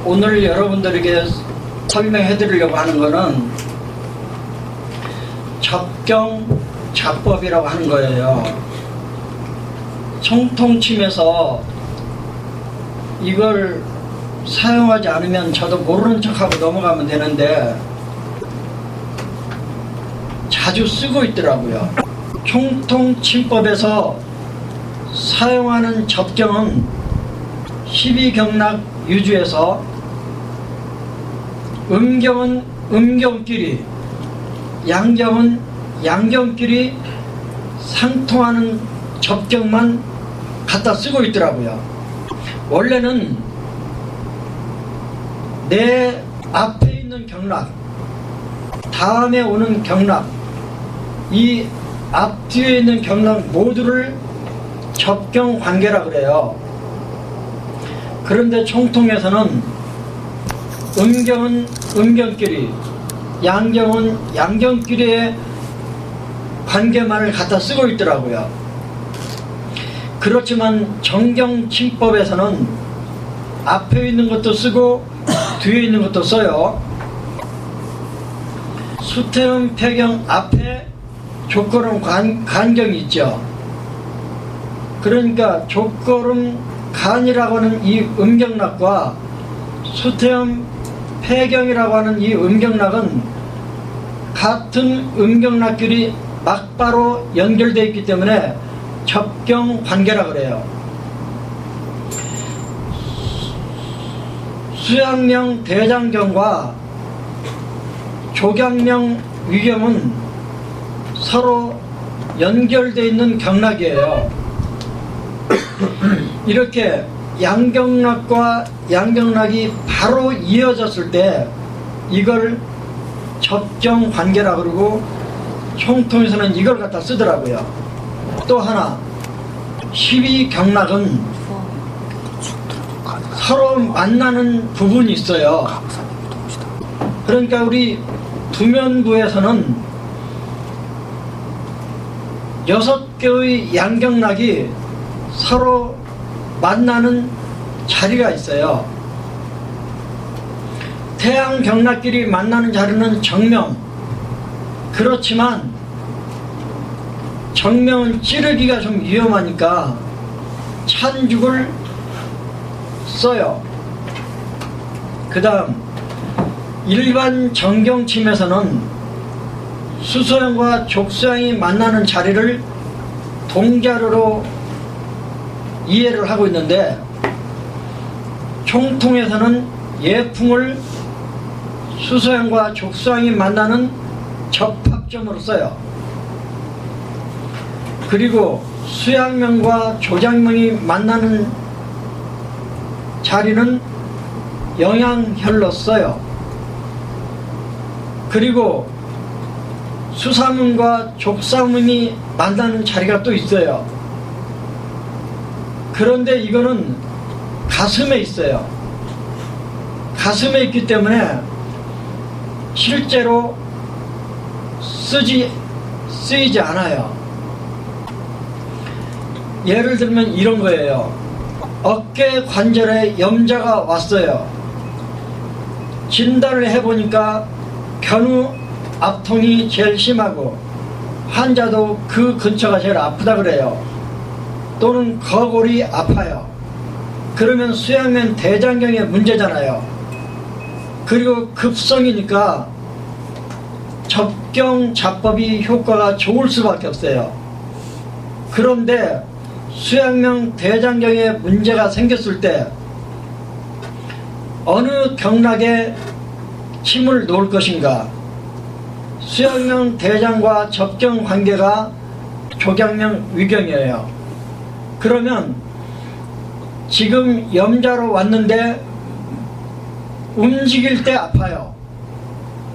오늘 여러분들에게 설명해 드리려고 하는 것은 접경자법이라고 하는 거예요. 총통침에서 이걸 사용하지 않으면 저도 모르는 척하고 넘어가면 되는데 자주 쓰고 있더라고요. 총통침법에서 사용하는 접경은 12경락 유주에서 음경은 음경끼리, 양경은 양경끼리 상통하는 접경만 갖다 쓰고 있더라고요. 원래는 내 앞에 있는 경락, 다음에 오는 경락, 이 앞뒤에 있는 경락 모두를 접경 관계라 그래요. 그런데 총통에서는 음경은 음경끼리, 양경은 양경끼리의 관계만을 갖다 쓰고 있더라고요. 그렇지만 정경침법에서는 앞에 있는 것도 쓰고 뒤에 있는 것도 써요. 수태음 폐경 앞에 족걸음 간경이 있죠. 그러니까 족걸음 간이라고 하는 이 음경락과 수태음 폐경이라고 하는 이 음경락은 같은 음경락끼리 막바로 연결되어 있기 때문에 접경 관계라 그래요. 수양명 대장경과 조경명 위경은 서로 연결되어 있는 경락이에요. 이렇게 양경락과 양경락이 바로 이어졌을 때 이걸 접경 관계라 그러고 총통에서는 이걸 갖다 쓰더라고요. 또 하나 12경락은 서로 만나는 부분이 있어요. 그러니까 우리 두면부에서는 6개의 양경락이 서로 만나는 자리가 있어요. 태양경락끼리 만나는 자리는 정명. 그렇지만 정명은 찌르기가 좀 위험하니까 찬죽을 써요. 그 다음 일반 정경침에서는 수소양과 족소양이 만나는 자리를 동자루로 이해를 하고 있는데 총통에서는 예풍을 수소양과 족소양이 만나는 접합점으로 써요. 그리고 수양명과 조장명이 만나는 자리는 영양혈로 써요. 그리고 수사문과 족사문이 만나는 자리가 또 있어요. 그런데 이거는 가슴에 있어요. 가슴에 있기 때문에 실제로 쓰이지 않아요. 예를 들면 이런 거예요. 어깨 관절에 염자가 왔어요. 진단을 해보니까 견우 압통이 제일 심하고 환자도 그 근처가 제일 아프다 그래요. 또는 거골이 아파요. 그러면 수양면 대장경의 문제잖아요. 그리고 급성이니까 접경자법이 효과가 좋을 수밖에 없어요. 그런데 수양명 대장경에 문제가 생겼을 때 어느 경락에 침을 놓을 것인가? 수양명 대장과 접경 관계가 조경명 위경이에요. 그러면 지금 염자로 왔는데 움직일 때 아파요.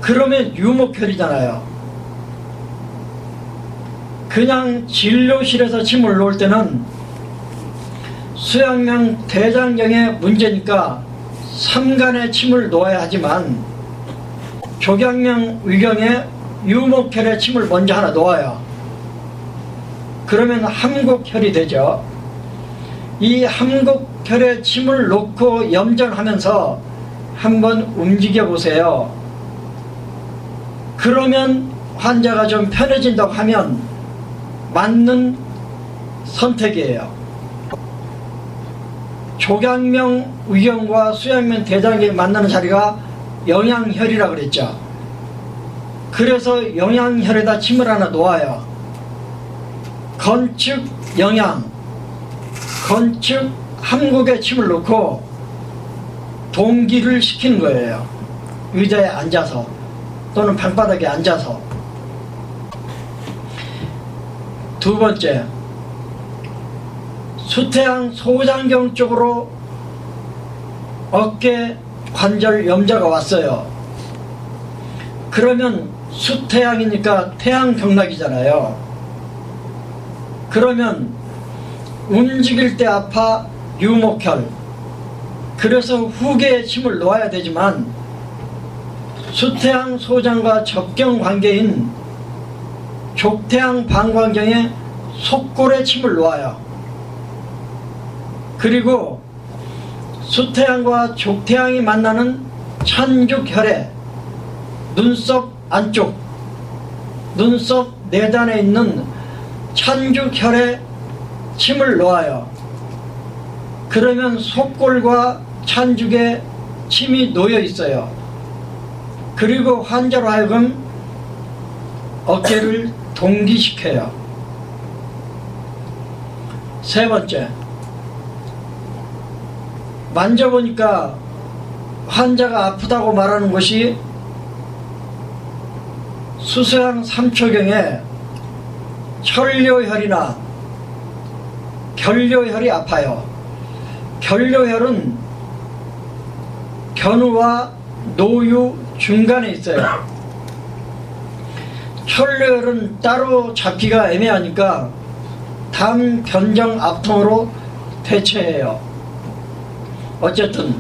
그러면 유목혈이잖아요. 그냥 진료실에서 침을 놓을 때는 수양명 대장경의 문제니까 삼간에 침을 놓아야 하지만 조경명 위경에 유목혈에 침을 먼저 하나 놓아요. 그러면 함곡혈이 되죠. 이 함곡혈에 침을 놓고 염전하면서 한번 움직여 보세요. 그러면 환자가 좀 편해진다고 하면 맞는 선택이에요. 조경명 위경과 수양면 대장이 만나는 자리가 영양혈이라고 그랬죠. 그래서 영양혈에다 침을 하나 놓아요. 건축 영양, 건축 한국에 침을 놓고 동기를 시키는 거예요. 의자에 앉아서 또는 방바닥에 앉아서. 두 번째, 수태양 소장경 쪽으로 어깨 관절 염좌가 왔어요. 그러면 수태양이니까 태양경락이잖아요. 그러면 움직일 때 아파 유목혈, 그래서 후계에 침을 놓아야 되지만 수태양 소장과 접경 관계인 족태양 방광경에 속골에 침을 놓아요. 그리고 수태양과 족태양이 만나는 찬죽혈에 눈썹 안쪽, 눈썹 내단에 있는 찬죽혈에 침을 놓아요. 그러면 속골과 찬죽에 침이 놓여 있어요. 그리고 환자로 하여금 어깨를 동기시켜요. 세 번째, 만져보니까 환자가 아프다고 말하는 것이 수서양 3초경에 혈뇨혈이나 결뇨혈이 아파요. 결뇨혈은 견우와 노유 중간에 있어요. 혈뇨혈은 따로 잡기가 애매하니까 담, 견정, 압통으로 대체해요. 어쨌든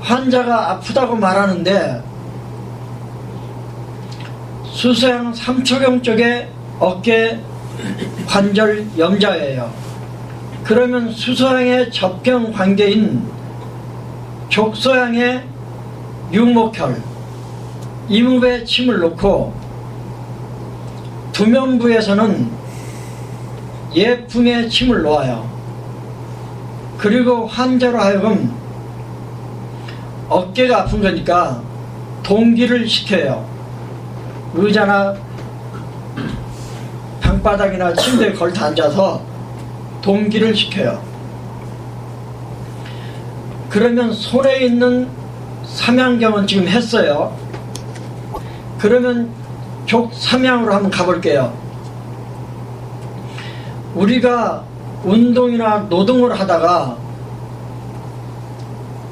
환자가 아프다고 말하는데 수서양 3초경 쪽에 어깨 관절 염좌예요. 그러면 수서양의 접경 관계인 족서양의 유목혈, 이목에 침을 놓고 두면부에서는 예풍에 침을 놓아요. 그리고 환자로 하여금 어깨가 아픈 거니까 동기를 시켜요. 의자나 방바닥이나 침대에 걸터 앉아서 동기를 시켜요. 그러면 손에 있는 삼양경은 지금 했어요. 그러면 족 삼양으로 한번 가볼게요. 우리가 운동이나 노동을 하다가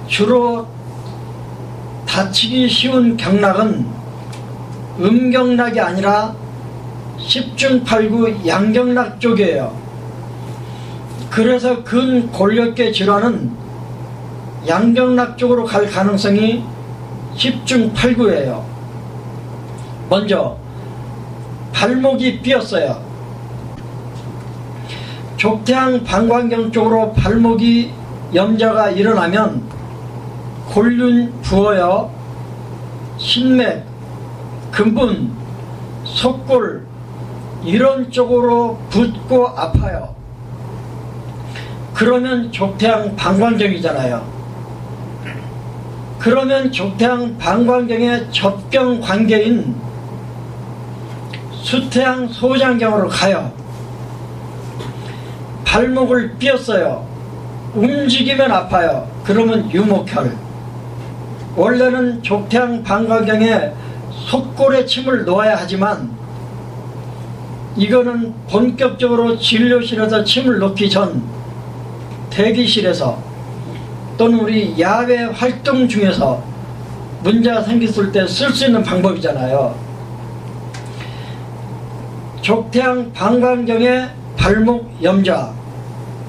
주로 다치기 쉬운 경락은 음경락이 아니라 10중 8구 양경락 쪽이에요. 그래서 근골격계 질환은 양경락 쪽으로 갈 가능성이 10중 8구예요. 먼저 발목이 삐었어요. 족태양 방광경 쪽으로 발목이 염좌가 일어나면 골륜 부어요. 신맥, 근분, 속골 이런 쪽으로 붓고 아파요. 그러면 족태양 방광경이잖아요. 그러면 족태양 방광경의 접경 관계인 수태양 소장경으로 가요. 발목을 삐었어요. 움직이면 아파요. 그러면 유목혈. 원래는 족태양 방광경에 속골에 침을 놓아야 하지만 이거는 본격적으로 진료실에서 침을 놓기 전 대기실에서 또는 우리 야외 활동 중에서 문제가 생겼을 때 쓸 수 있는 방법이잖아요. 족태양 방광경의 발목 염좌,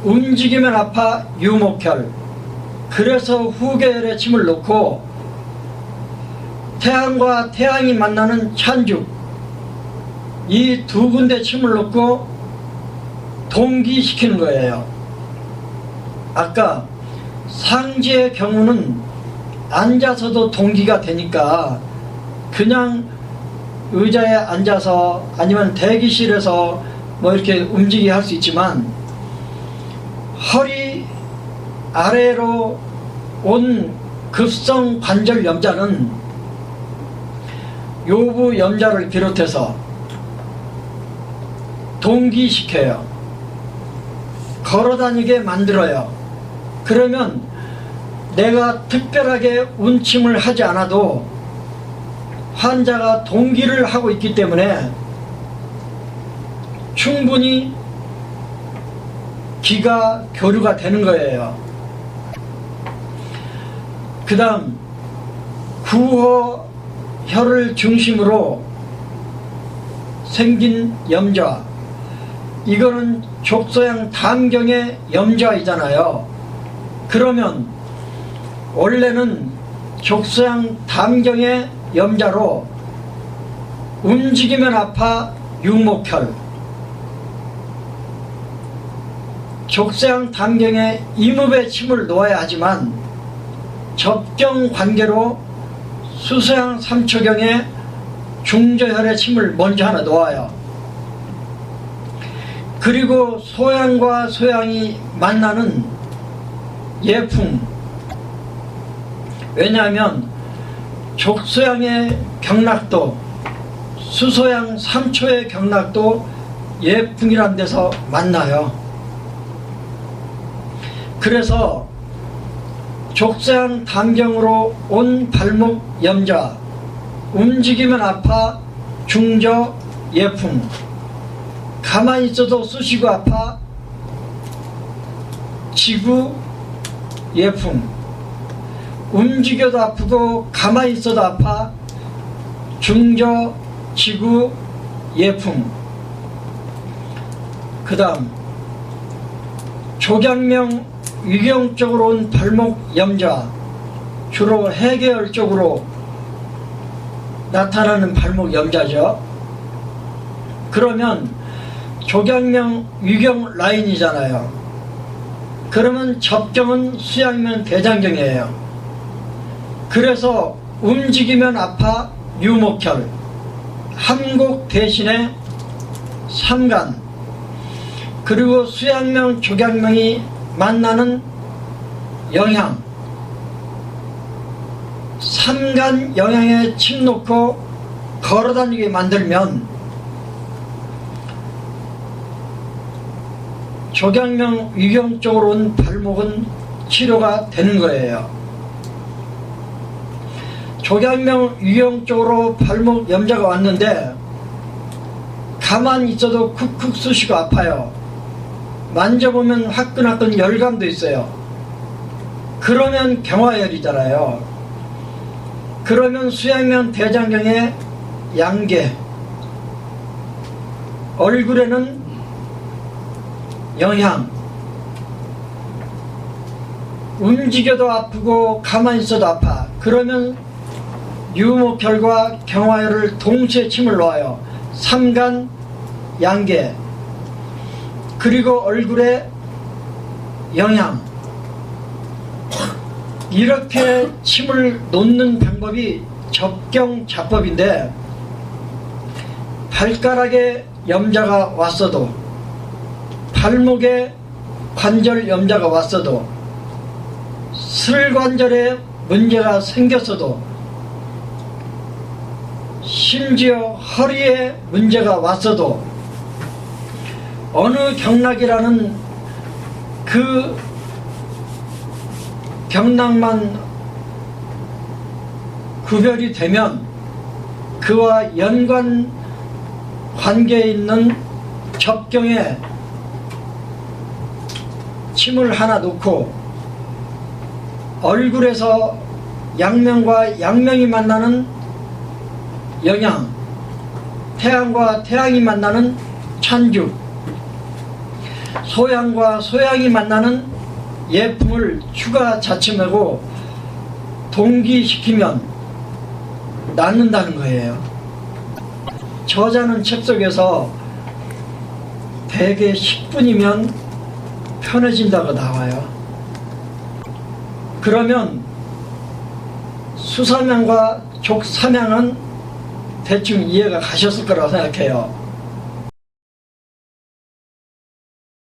움직이면 아파 유목혈. 그래서 후계혈에 침을 놓고 태양과 태양이 만나는 찬죽, 이 두 군데 침을 놓고 동기시키는 거예요. 아까 상지의 경우는 앉아서도 동기가 되니까 그냥 의자에 앉아서 아니면 대기실에서 뭐 이렇게 움직이게 할 수 있지만, 허리 아래로 온 급성 관절 염좌는 요부 염좌를 비롯해서 동기시켜요. 걸어다니게 만들어요. 그러면 내가 특별하게 운침을 하지 않아도 환자가 동기를 하고 있기 때문에 충분히 기가 교류가 되는 거예요. 그 다음 구호혈을 중심으로 생긴 염좌, 이거는 족소양 담경의 염좌이잖아요. 그러면 원래는 족소양 담경의 염좌로 움직이면 아파 유목혈, 족소양 담경에 임읍에 침을 놓아야 하지만 접경 관계로 수소양 3초경에 중저혈에 침을 먼저 하나 놓아요. 그리고 소양과 소양이 만나는 예풍, 왜냐하면 족소양의 경락도, 수소양 3초의 경락도 예풍이란 데서 만나요. 그래서 족소양 담경으로 온 발목 염좌, 움직이면 아파 중저 예풍, 가만히 있어도 쑤시고 아파 지구 예풍, 움직여도 아프고 가만히 있어도 아파 중저 지구 예풍. 그 다음 조경명 위경 쪽으로 온 발목 염좌, 주로 해계열 쪽으로 나타나는 발목 염좌죠. 그러면 조경명 위경 라인이잖아요. 그러면 접경은 수양면 대장경이에요. 그래서 움직이면 아파 유목혈, 함곡 대신에 삼간, 그리고 수양명 조경명이 만나는 영향, 삼간 영향에 침 놓고 걸어다니게 만들면 조경명 위경 쪽으로 온 발목은 치료가 되는 거예요. 조경명 위경 쪽으로 발목 염좌가 왔는데 가만히 있어도 쿡쿡 쑤시고 아파요. 만져보면 화끈화끈 열감도 있어요. 그러면 경화열이잖아요. 그러면 수양면 대장경에 양계, 얼굴에는 영향, 움직여도 아프고 가만히 있어도 아파. 그러면 유목혈과 경화혈을 동시에 침을 놓아요. 삼간, 양계, 그리고 얼굴에 영양, 이렇게 침을 놓는 방법이 접경자법인데, 발가락에 염좌가 왔어도, 발목에 관절 염좌가 왔어도, 슬관절에 문제가 생겼어도, 심지어 허리에 문제가 왔어도 어느 경락이라는 그 경락만 구별이 되면 그와 연관 관계에 있는 접경에 침을 하나 놓고 얼굴에서 양명과 양명이 만나는 영양, 태양과 태양이 만나는 찬죽, 소양과 소양이 만나는 예풍을 추가 자침하고 동기시키면 낫는다는 거예요. 저자는 책 속에서 대개 10분이면 편해진다고 나와요. 그러면 수사명과 족사명은 대충 이해가 가셨을 거라고 생각해요.